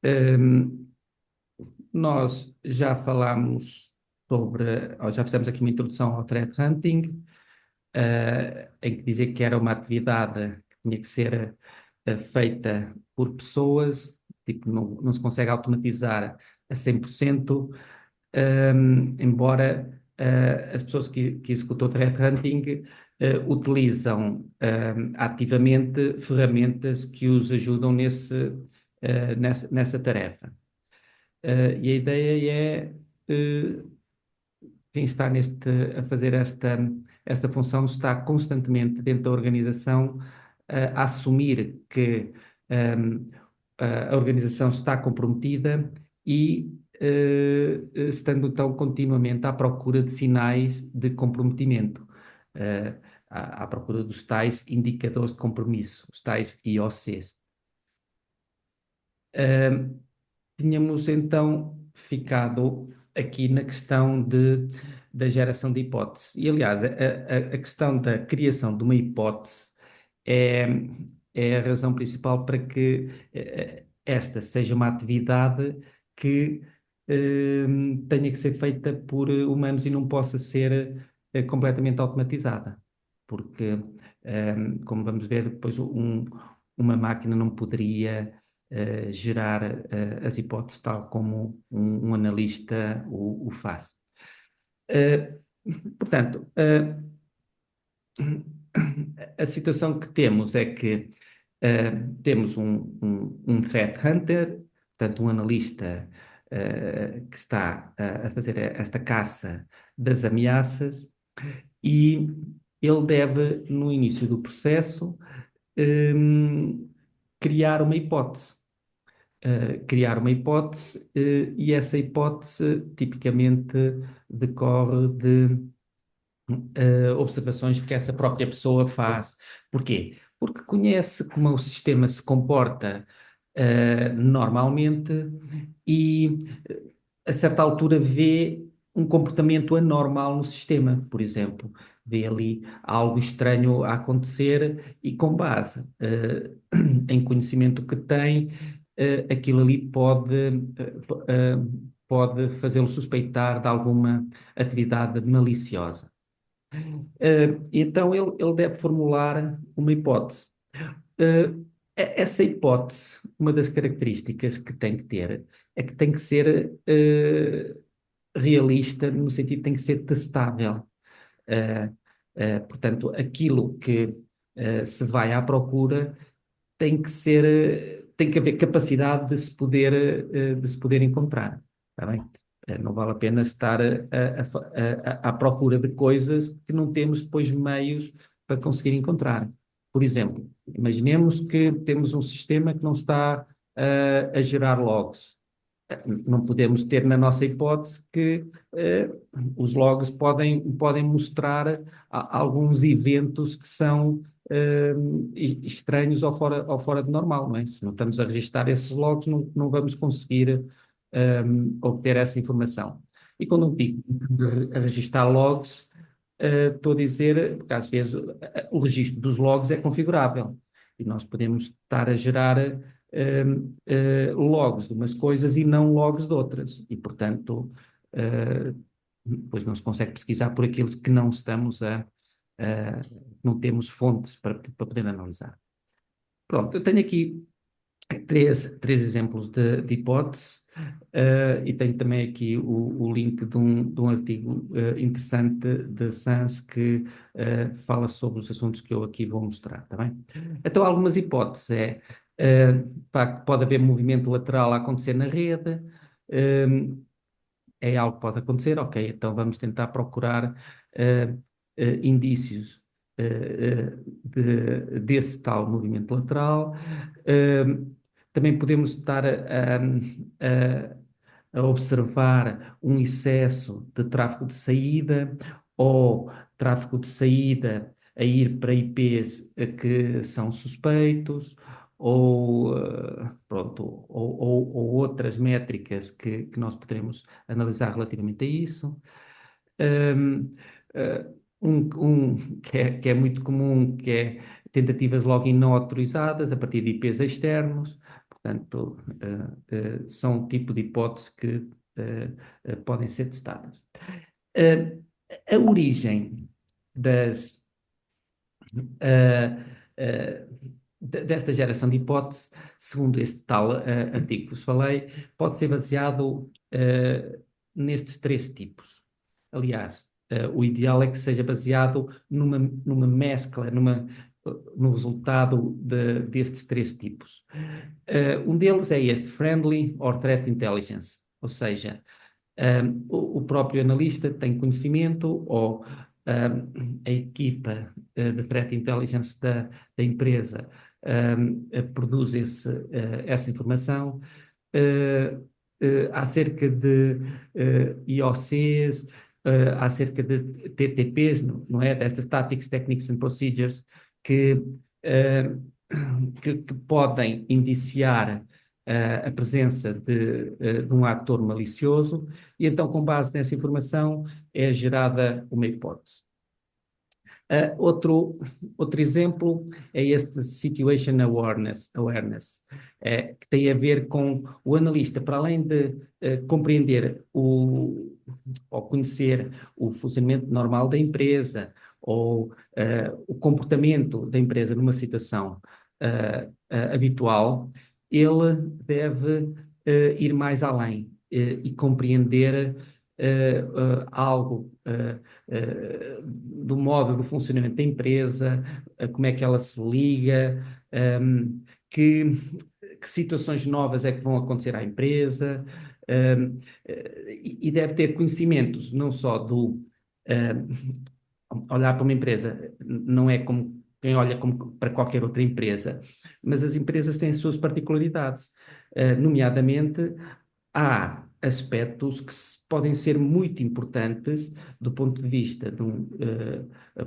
Hum, Nós já falámos sobre, ou já fizemos aqui uma introdução ao threat hunting, em que dizia que era uma atividade que tinha que ser feita por pessoas, tipo, não se consegue automatizar a 100%, embora as pessoas que executam o threat hunting utilizam ativamente ferramentas que os ajudam nessa tarefa. E a ideia é quem está a fazer esta função está constantemente dentro da organização a assumir que um, a organização está comprometida e estando então continuamente à procura de sinais de comprometimento, à procura dos tais indicadores de compromisso, os tais IOCs. Um, Tínhamos então ficado aqui na questão da geração de hipóteses. E, aliás, a questão da criação de uma hipótese é, é a razão principal para que esta seja uma atividade que tenha que ser feita por humanos e não possa ser completamente automatizada. Porque, como vamos ver, depois uma máquina não poderia gerar as hipóteses tal como um analista o faz. Uh, Portanto, a situação que temos é que temos um threat hunter, portanto, um analista que está a fazer esta caça das ameaças e ele deve, no início do processo, um, criar uma hipótese. Criar uma hipótese e essa hipótese tipicamente decorre de observações que essa própria pessoa faz. Porquê? Porque conhece como o sistema se comporta normalmente e a certa altura vê um comportamento anormal no sistema, por exemplo, vê ali algo estranho a acontecer e com base em conhecimento que tem, aquilo ali pode fazê-lo suspeitar de alguma atividade maliciosa. Então ele deve formular uma hipótese. Essa hipótese, uma das características que tem que ter é que tem que ser realista, no sentido de tem que ser testável. Uh, Portanto, aquilo que se vai à procura tem que ser, tem que haver capacidade de se poder encontrar, está bem? Não vale a pena estar à procura de coisas que não temos depois meios para conseguir encontrar. Por exemplo, imaginemos que temos um sistema que não está a gerar logs. Não podemos ter na nossa hipótese que os logs podem mostrar alguns eventos que são estranhos ou fora de normal, não é? Se não estamos a registrar esses logs, não vamos conseguir obter essa informação. E quando eu digo de registrar logs, estou a dizer, porque às vezes o registro dos logs é configurável e nós podemos estar a gerar logs de umas coisas e não logs de outras. E, portanto, depois não se consegue pesquisar por aqueles que não estamos não temos fontes para poder analisar. Pronto, eu tenho aqui três exemplos de hipótese e tenho também aqui o link de um artigo interessante de Sans que fala sobre os assuntos que eu aqui vou mostrar, está bem? Então, algumas hipóteses pode haver movimento lateral a acontecer na rede, é algo que pode acontecer, ok, então vamos tentar procurar indícios desse tal movimento lateral. Também podemos estar a observar um excesso de tráfego de saída ou tráfego de saída a ir para IPs que são suspeitos ou, pronto, ou outras métricas que nós poderemos analisar relativamente a isso. Um, que é muito comum, que é tentativas de login não autorizadas a partir de IPs externos. Portanto, são um tipo de hipóteses que podem ser testadas. Eh, a origem das, eh, eh, desta geração de hipóteses, segundo este tal artigo que vos falei, pode ser baseado nestes três tipos. Aliás, o ideal é que seja baseado numa mescla, no resultado destes três tipos. Um deles é este Friendly or Threat Intelligence, ou seja, o próprio analista tem conhecimento ou a equipa de Threat Intelligence da empresa produz essa informação acerca de IOCs, acerca de TTPs, não é? Destas Tactics, Techniques and Procedures, que, uh, que podem indiciar a presença de um ator malicioso, e então, com base nessa informação, é gerada uma hipótese. Outro exemplo é este Situation Awareness, que tem a ver com o analista, para além de compreender ou conhecer o funcionamento normal da empresa ou o comportamento da empresa numa situação habitual, ele deve ir mais além e compreender algo do modo do funcionamento da empresa, como é que ela se liga, um, que, que situações novas é que vão acontecer à empresa, e deve ter conhecimentos não só olhar para uma empresa, não é como quem olha como para qualquer outra empresa, mas as empresas têm as suas particularidades, nomeadamente há aspectos que podem ser muito importantes do ponto de vista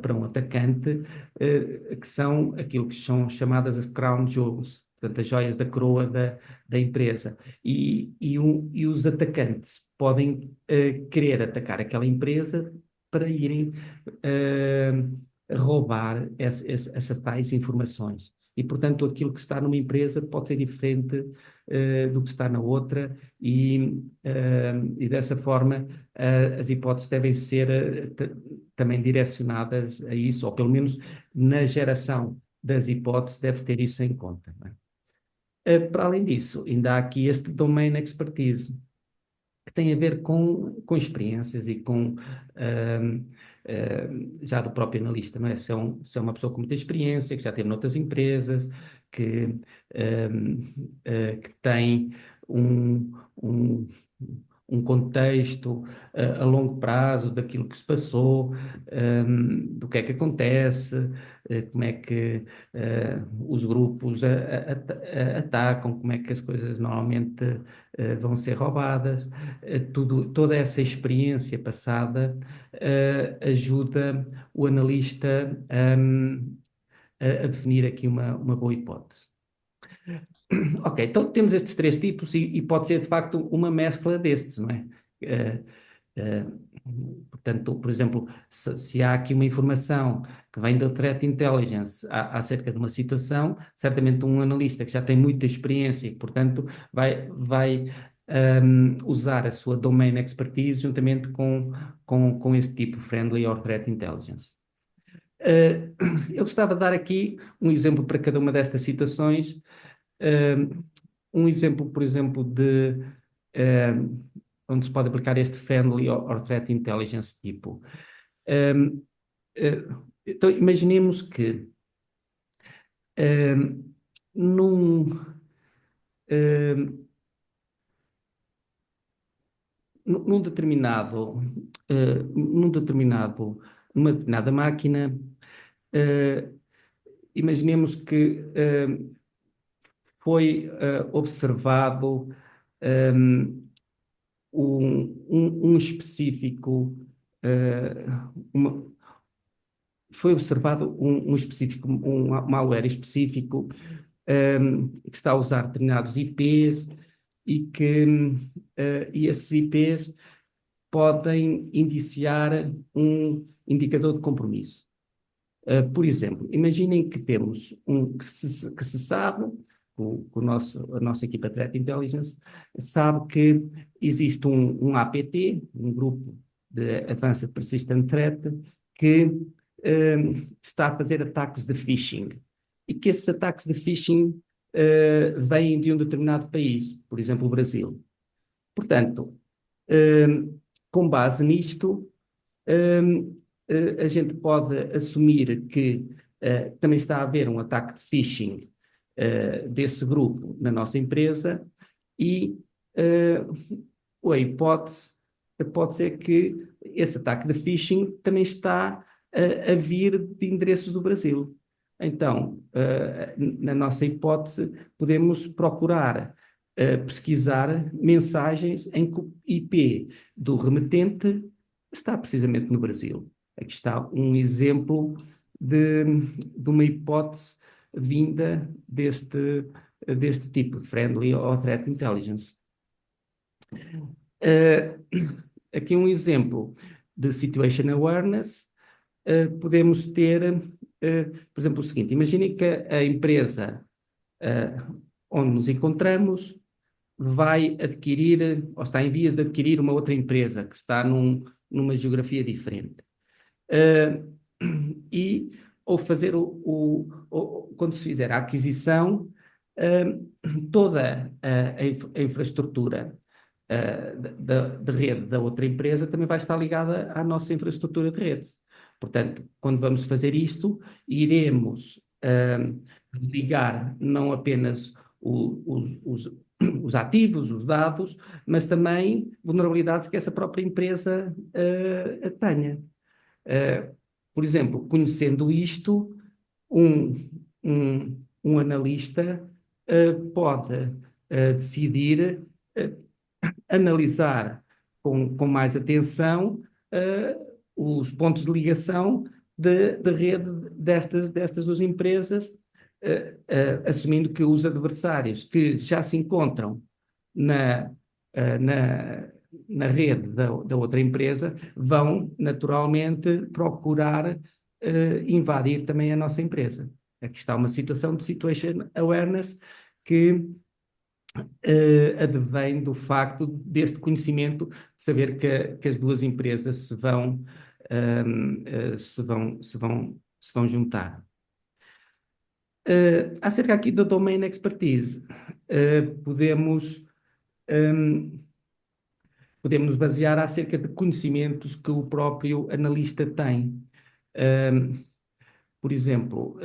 para um atacante, que são aquilo que são chamadas as crown jewels, portanto, as joias da coroa da empresa. E os atacantes podem querer atacar aquela empresa para irem roubar essas tais informações. E, portanto, aquilo que está numa empresa pode ser diferente do que está na outra, e dessa forma as hipóteses devem ser também direcionadas a isso, ou pelo menos na geração das hipóteses deve-se ter isso em conta. Não é? Para além disso, ainda há aqui este domain expertise, que tem a ver com experiências e com já do próprio analista, não é? Se é uma pessoa com muita experiência, que já teve noutras empresas, que, que tem um, um, um contexto a longo prazo daquilo que se passou, do que é que acontece, como é que os grupos atacam, como é que as coisas normalmente vão ser roubadas, toda essa experiência passada ajuda o analista a definir aqui uma boa hipótese. Ok, então temos estes três tipos e pode ser de facto uma mescla destes, não é? Portanto, por exemplo, se há aqui uma informação que vem da Threat Intelligence acerca de uma situação, certamente um analista que já tem muita experiência e, portanto, vai usar a sua domain expertise juntamente com esse tipo Friendly or Threat Intelligence. Eu gostava de dar aqui um exemplo para cada uma destas situações. Um exemplo, por exemplo, onde se pode aplicar este Friendly or Threat Intelligence tipo. Então, imaginemos que num, um, num determinado, numa determinada máquina, imaginemos que foi observado um específico, foi observado um específico, um malware específico que está a usar determinados IPs e esses IPs podem indiciar um indicador de compromisso. Por exemplo, imaginem que temos que se sabe a nossa equipa de Threat Intelligence, sabe que existe um APT, um grupo de Advanced Persistent Threat, que está a fazer ataques de phishing. E que esses ataques de phishing vêm de um determinado país, por exemplo, o Brasil. Portanto, com base nisto, a gente pode assumir que também está a haver um ataque de phishing desse grupo na nossa empresa e a hipótese pode ser que esse ataque de phishing também está a vir de endereços do Brasil. Então, na nossa hipótese, podemos procurar pesquisar mensagens em que o IP do remetente está precisamente no Brasil. Aqui está um exemplo de uma hipótese vinda deste tipo, de friendly or threat intelligence. Aqui um exemplo de situation awareness. Podemos ter, por exemplo, o seguinte: imagine que a empresa onde nos encontramos vai adquirir, ou está em vias de adquirir uma outra empresa que está numa geografia diferente. E ou fazer quando se fizer a aquisição, toda a infraestrutura de rede da outra empresa também vai estar ligada à nossa infraestrutura de rede. Portanto, quando vamos fazer isto, iremos ligar não apenas os ativos, os dados, mas também vulnerabilidades que essa própria empresa tenha. Por exemplo, conhecendo isto, um analista pode decidir analisar com mais atenção os pontos de ligação de rede destas duas empresas, assumindo que os adversários que já se encontram na, na, na rede da outra empresa vão naturalmente procurar invadir também a nossa empresa. Aqui está uma situação de situation awareness que advém do facto deste conhecimento, de saber que as duas empresas se vão juntar. Acerca aqui da domain expertise, podemos basear acerca de conhecimentos que o próprio analista tem. Por exemplo,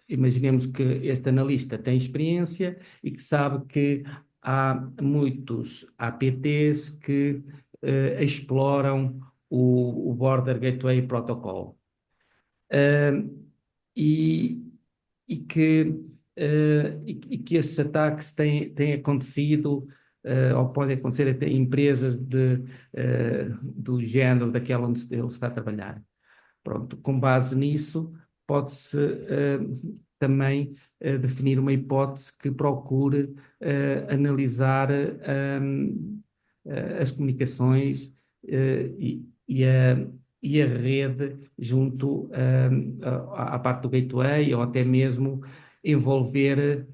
imaginemos que este analista tem experiência e que sabe que há muitos APTs que exploram o Border Gateway Protocol. E que esses ataques têm acontecido ou podem acontecer até em empresas do género daquela onde ele está a trabalhar. Pronto, com base nisso, pode-se também definir uma hipótese que procure analisar as comunicações e a rede junto à parte do gateway, ou até mesmo envolver,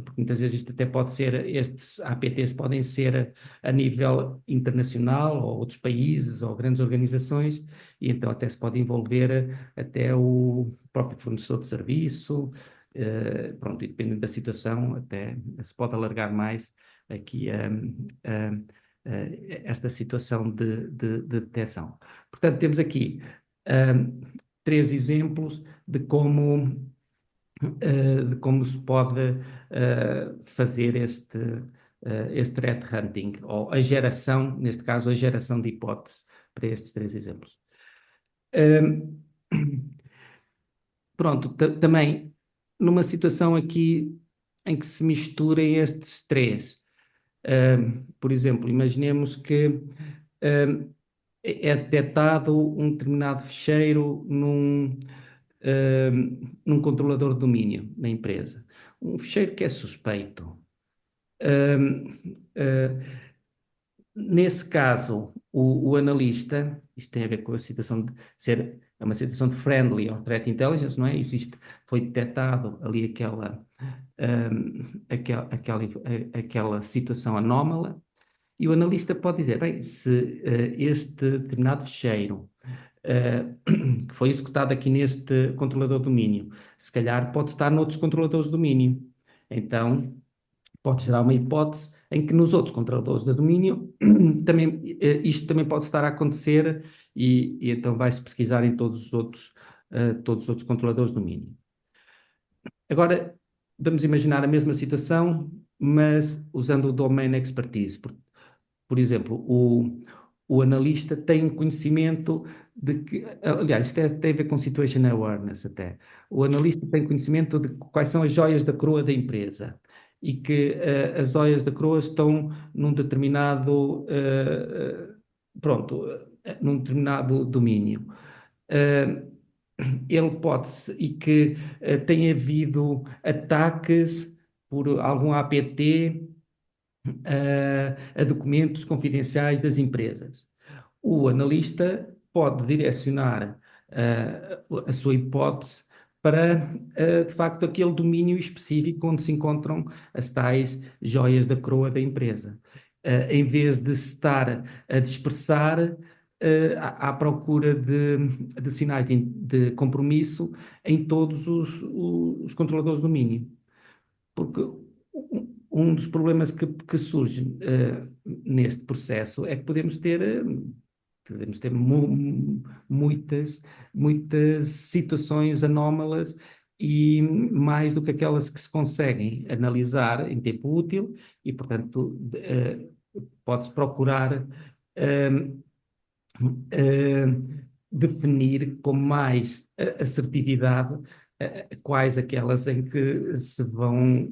porque muitas vezes isto até pode ser, estes APTs podem ser a nível internacional, ou outros países, ou grandes organizações, e então até se pode envolver até o próprio fornecedor de serviço, pronto, e dependendo da situação, até se pode alargar mais aqui esta situação de detecção. Portanto, temos aqui três exemplos de como se pode fazer este threat hunting, ou a geração, neste caso, a geração de hipóteses para estes três exemplos. Pronto, também numa situação aqui em que se misturem estes três. Por exemplo, imaginemos que é detectado um determinado ficheiro num controlador de domínio na empresa. Um ficheiro que é suspeito. Nesse caso, o analista, isto tem a ver com a situação de ser, é uma situação de friendly ou threat intelligence, não é? Existe, foi detectado ali aquela situação anómala, e o analista pode dizer, bem, se este determinado fecheiro que foi executado aqui neste controlador de domínio, se calhar pode estar noutros controladores de domínio. Então, pode gerar uma hipótese em que nos outros controladores de domínio também, isto também pode estar a acontecer e então vai-se pesquisar em todos os outros controladores de domínio. Agora, vamos imaginar a mesma situação, mas usando o Domain Expertise. Por exemplo, o analista tem conhecimento de que, aliás, isto tem a ver com situation awareness até. O analista tem conhecimento de quais são as joias da coroa da empresa e que as joias da coroa estão num determinado, pronto, num determinado domínio. Uh, Ele pode-se, e que tem havido ataques por algum APT a documentos confidenciais das empresas. O analista pode direcionar a sua hipótese para, de facto, aquele domínio específico onde se encontram as tais joias da coroa da empresa. Em vez de se estar a dispersar à procura de sinais de compromisso em todos os controladores de domínio. Porque um dos problemas que surge neste processo é que podemos ter muitas situações anómalas e mais do que aquelas que se conseguem analisar em tempo útil e, portanto, pode-se procurar uh, definir com mais assertividade quais aquelas em que se vão,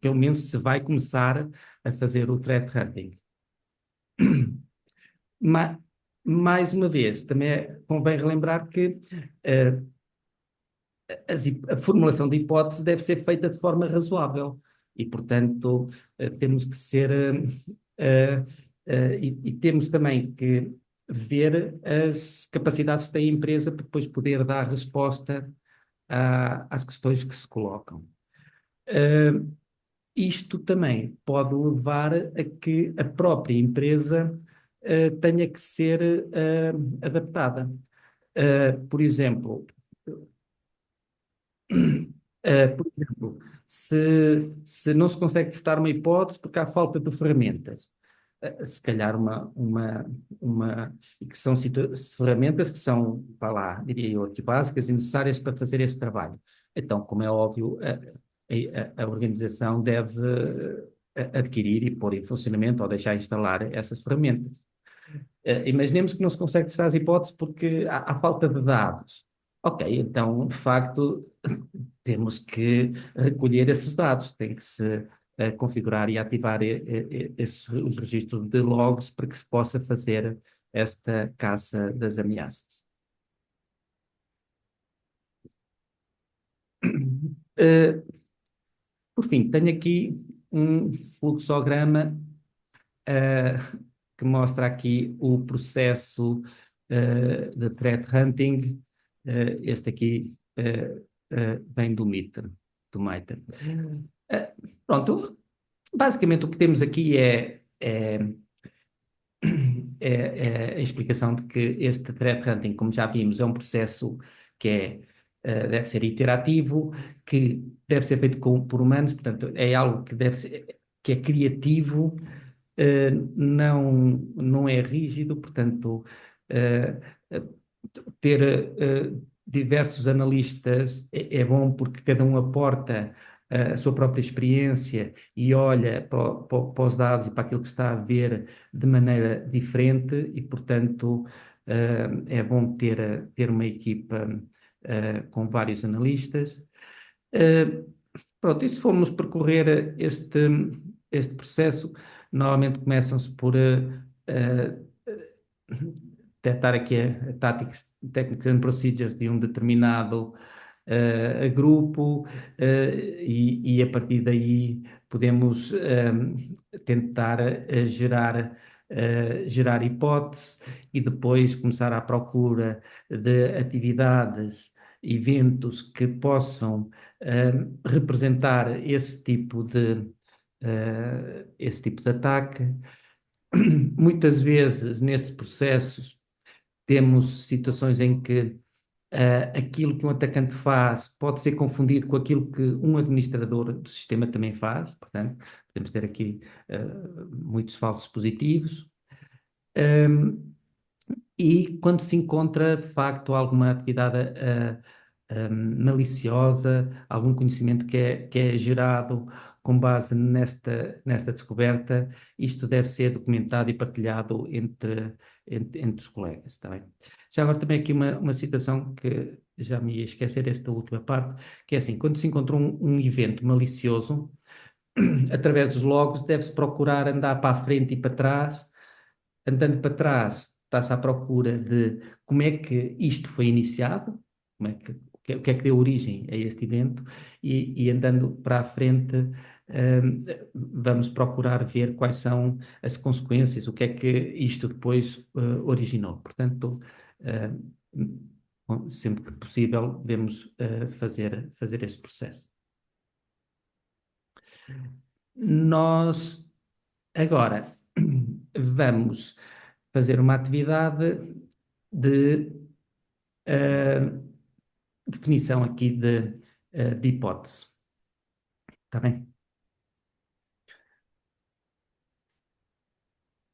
pelo menos se vai começar a fazer o threat hunting. Ma Mais uma vez, também convém relembrar que a formulação de hipóteses deve ser feita de forma razoável e, portanto, temos que ser e temos também que ver as capacidades que tem a empresa para depois poder dar resposta às questões que se colocam. Isto também pode levar a que a própria empresa tenha que ser adaptada. Por exemplo, se não se consegue testar uma hipótese porque há falta de ferramentas, se calhar e que são ferramentas que são, vá lá, diria eu aqui, básicas e necessárias para fazer esse trabalho. Então, como é óbvio, a organização deve adquirir e pôr em funcionamento ou deixar instalar essas ferramentas. Imaginemos que não se consegue testar as hipóteses porque há falta de dados. Ok, então, de facto, temos que recolher esses dados, tem que se configurar e ativar os registros de logs para que se possa fazer esta caça das ameaças. Uh, por fim, tenho aqui um fluxograma que mostra aqui o processo de threat hunting. Este aqui vem do MITRE, do MITRE. Pronto, basicamente o que temos aqui é a explicação de que este threat hunting, como já vimos, é um processo que deve ser iterativo, que deve ser feito por humanos, portanto, é algo que é criativo, não é rígido, portanto, ter diversos analistas é bom porque cada um aporta a sua própria experiência e olha para os dados e para aquilo que está a ver de maneira diferente e, portanto, é bom ter uma equipa com vários analistas. Pronto, e se formos percorrer este processo, normalmente começam-se por detectar aqui a técnicas and procedures de um determinado grupo e a partir daí podemos tentar gerar hipótese e depois começar à procura de atividades, eventos que possam representar esse tipo de ataque. Muitas vezes, nesses processos, temos situações em que aquilo que um atacante faz pode ser confundido com aquilo que um administrador do sistema também faz, portanto, podemos ter aqui muitos falsos positivos. E quando se encontra, de facto, alguma atividade maliciosa, algum conhecimento que é gerado com base nesta descoberta, isto deve ser documentado e partilhado entre os colegas, está bem? Já agora também aqui uma situação que já me ia esquecer, esta última parte, que é assim, quando se encontra um evento malicioso, através dos logos deve-se procurar andar para a frente e para trás. Andando para trás, está-se à procura de como é que isto foi iniciado, o que é que deu origem a este evento, e andando para a frente, vamos procurar ver quais são as consequências, o que é que isto depois originou. Portanto, sempre que possível, devemos fazer esse processo. Nós, agora, vamos fazer uma atividade de definição aqui de hipótese. Está bem?